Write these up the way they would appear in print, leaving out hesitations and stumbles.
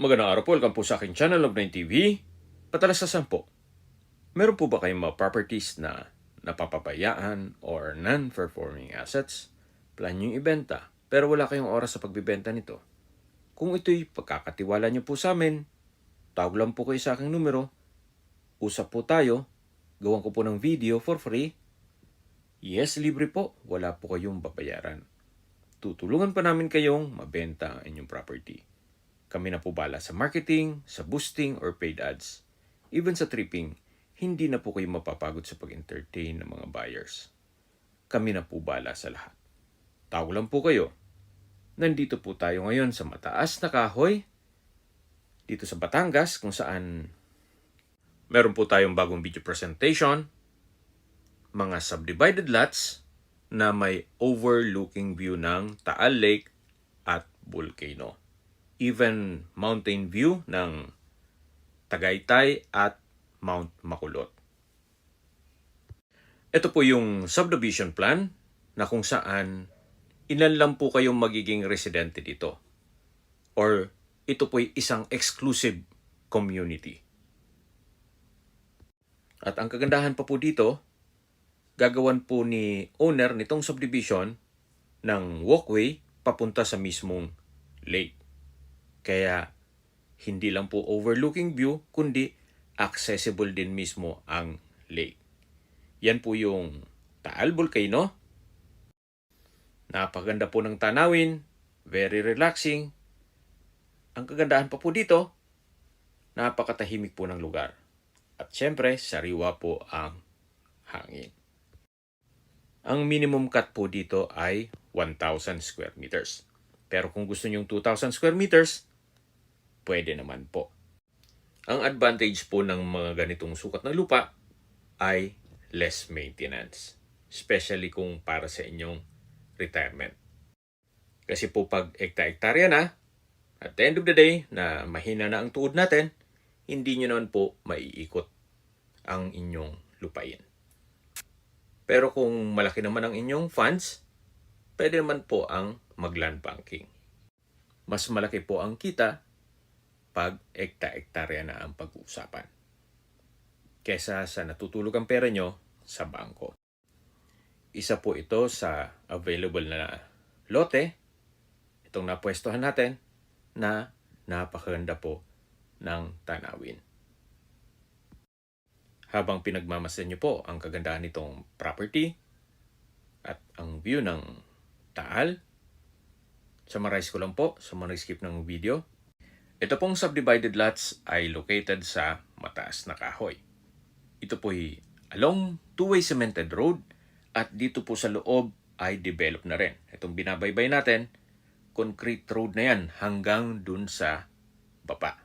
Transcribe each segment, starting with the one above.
Magandang araw po, welcome po sa aking channel of 9 TV. Patalasasan po, meron po ba kayong mga properties na napapabayaan or non-performing assets? Plan nyo yung ibenta, pero wala kayong oras sa pagbibenta nito. Kung ito'y pagkakatiwala nyo po sa amin, tawag lang po kayo sa aking numero, usap po tayo, gawan ko po ng video for free. Yes, libre po, wala po kayong babayaran. Tutulungan pa namin kayong mabenta ang inyong property. Kami na po bala sa marketing, sa boosting or paid ads. Even sa tripping, hindi na po kayo mapapagod sa pag-entertain ng mga buyers. Kami na po bala sa lahat. Tawag lang po kayo. Nandito po tayo ngayon sa mataas na kahoy, dito sa Batangas, kung saan meron po tayong bagong video presentation, mga subdivided lots na may overlooking view ng Taal Lake at Volcano. Even mountain view ng Tagaytay at Mount Makulot. Ito po yung subdivision plan na kung saan ilan lang po kayong magiging residente dito. Or ito po ay isang exclusive community. At ang kagandahan pa po dito, gagawan po ni owner nitong subdivision ng walkway papunta sa mismong lake. Kaya hindi lang po overlooking view, kundi accessible din mismo ang lake. Yan po yung Taal Volcano. Napaganda po ng tanawin, very relaxing. Ang kagandahan pa po dito, napakatahimik po ng lugar. At syempre, sariwa po ang hangin. Ang minimum cut po dito ay 1,000 square meters. Pero kung gusto nyong 2,000 square meters, pwede naman po. Ang advantage po ng mga ganitong sukat na lupa ay less maintenance. Especially kung para sa inyong retirement. Kasi po pag ekta-ektarya na, at the end of the day, na mahina na ang tuod natin, hindi nyo naman po maiikot ang inyong lupain. Pero kung malaki naman ang inyong funds, pwede naman po ang mag-land banking. Mas malaki po ang kita pag ekta-ektarya na ang pag-uusapan kesa sa natutulog ang pera nyo sa bangko. Isa po ito sa available na lote, itong napwestohan natin, na napakaganda po ng tanawin. Habang pinagmamasan nyo po ang kagandahan nitong property at ang view ng Taal, summarize ko lang po sa mga skip ng video. Ito pong subdivided lots ay located sa mataas na kahoy. Ito po ay along two-way cemented road at dito po sa loob ay develop na rin. Itong binabaybay natin, concrete road na yan hanggang dun sa baba.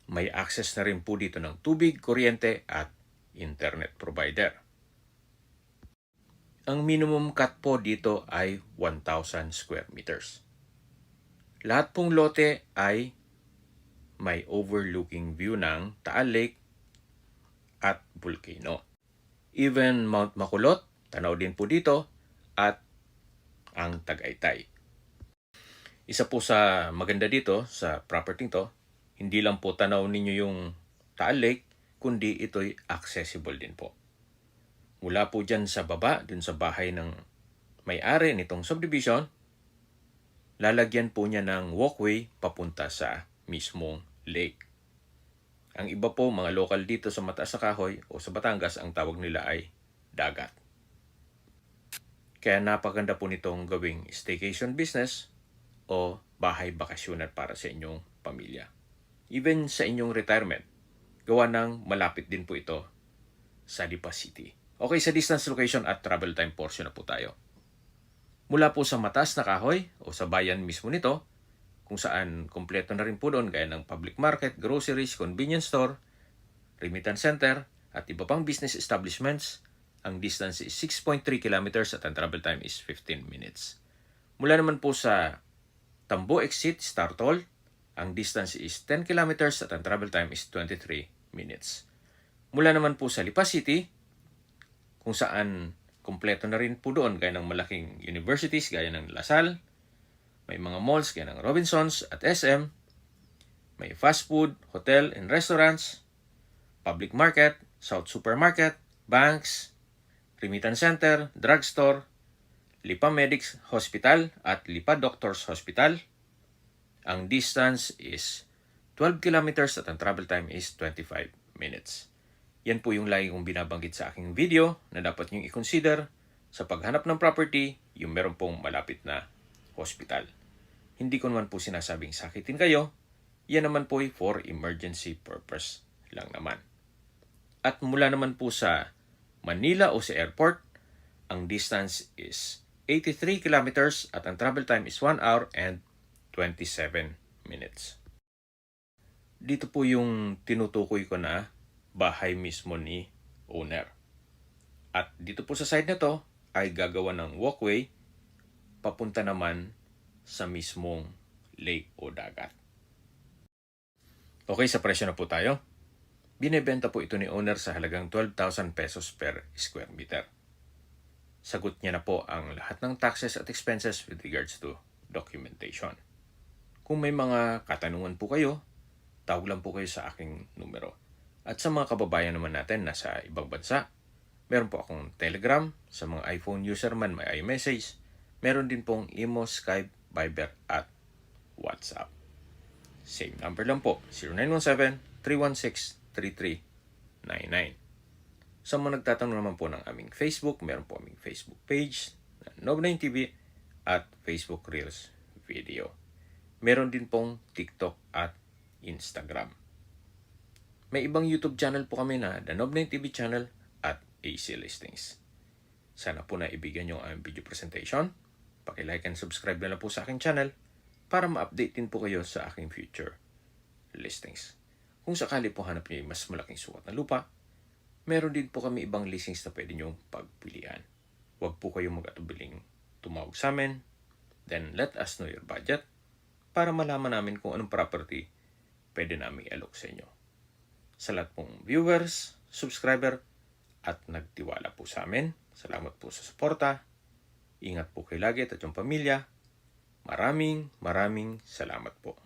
May access na rin po dito ng tubig, kuryente at internet provider. Ang minimum cut po dito ay 1,000 square meters. Lahat pong lote ay may overlooking view ng Taal Lake at Volcano. Even Mount Makulot, tanaw din po dito, at ang Tagaytay. Isa po sa maganda dito sa property to, hindi lang po tanaw ninyo yung Taal Lake, kundi ito'y accessible din po. Mula po dyan sa baba, dun sa bahay ng may-ari nitong subdivision, lalagyan po niya ng walkway papunta sa mismong lake. Ang iba po, mga local dito sa mataas na kahoy o sa Batangas, ang tawag nila ay dagat. Kaya napaganda po nitong gawing staycation business o bahay bakasyonan para sa inyong pamilya. Even sa inyong retirement, gawa ng malapit din po ito sa Lipa City. Okay, sa distance, location at travel time portion na po tayo. Mula po sa mataas na kahoy o sa bayan mismo nito, kung saan kompleto na rin po doon gaya ng public market, groceries, convenience store, remittance center, at iba pang business establishments, ang distance is 6.3 kilometers at ang travel time is 15 minutes. Mula naman po sa Tambo Exit, Startol, ang distance is 10 kilometers at ang travel time is 23 minutes. Mula naman po sa Lipa City, kung saan kompleto na rin po doon gaya ng malaking universities gaya ng La Salle, may mga malls gaya ng Robinsons at SM, May fast food, hotel and restaurants, public market, South Supermarket, banks, remittance center, drugstore, Lipa Medics Hospital at Lipa Doctors Hospital. Ang distance is 12 kilometers at ang travel time is 25 minutes. Yan po yung lagi kong binabanggit sa aking video na dapat nyo i-consider sa paghanap ng property, yung meron pong malapit na hospital. Hindi ko naman po sinasabing sakitin kayo, yan naman po ay for emergency purpose lang naman. At mula naman po sa Manila o sa airport, ang distance is 83 kilometers at ang travel time is 1 hour and 27 minutes. Dito po yung tinutukoy ko na bahay mismo ni owner. At dito po sa side na to ay gagawa ng walkway papunta naman sa mismong lake o dagat. Okay, sa presyo na po tayo. Binebenta po ito ni owner sa halagang 12,000 pesos per square meter. Sagot niya na po ang lahat ng taxes at expenses with regards to documentation. Kung may mga katanungan po kayo, tawag lang po kayo sa aking numero. At sa mga kababayan naman natin na sa ibang bansa, meron po akong Telegram. Sa mga iPhone user man, may iMessage. Meron din pong Imo, Skype, Viber at WhatsApp. Same number lang po, 0917-316-3399. Sa mga nagtatanong naman po ng aming Facebook, meron po aming Facebook page na Nob9TV at Facebook Reels Video. Meron din pong TikTok at Instagram. May ibang YouTube channel po kami na The Nob9TV channel at AC Listings. Sana po na ibigyan nyo ang video presentation. Paki-like and subscribe na lang po sa aking channel para ma-update din po kayo sa aking future listings. Kung sakali po hanap niyo mas malaking sukat na lupa, meron din po kami ibang listings na pwede niyong pagpilian. Huwag po kayong mag-atubiling tumawag sa amin. Then let us know your budget para malaman namin kung anong property pwede namin i-alok sa inyo. Sa lahat pong viewers, subscriber, at nagtiwala po sa amin, salamat po sa suporta. Ingat po kayo lagi at yung pamilya. Maraming salamat po.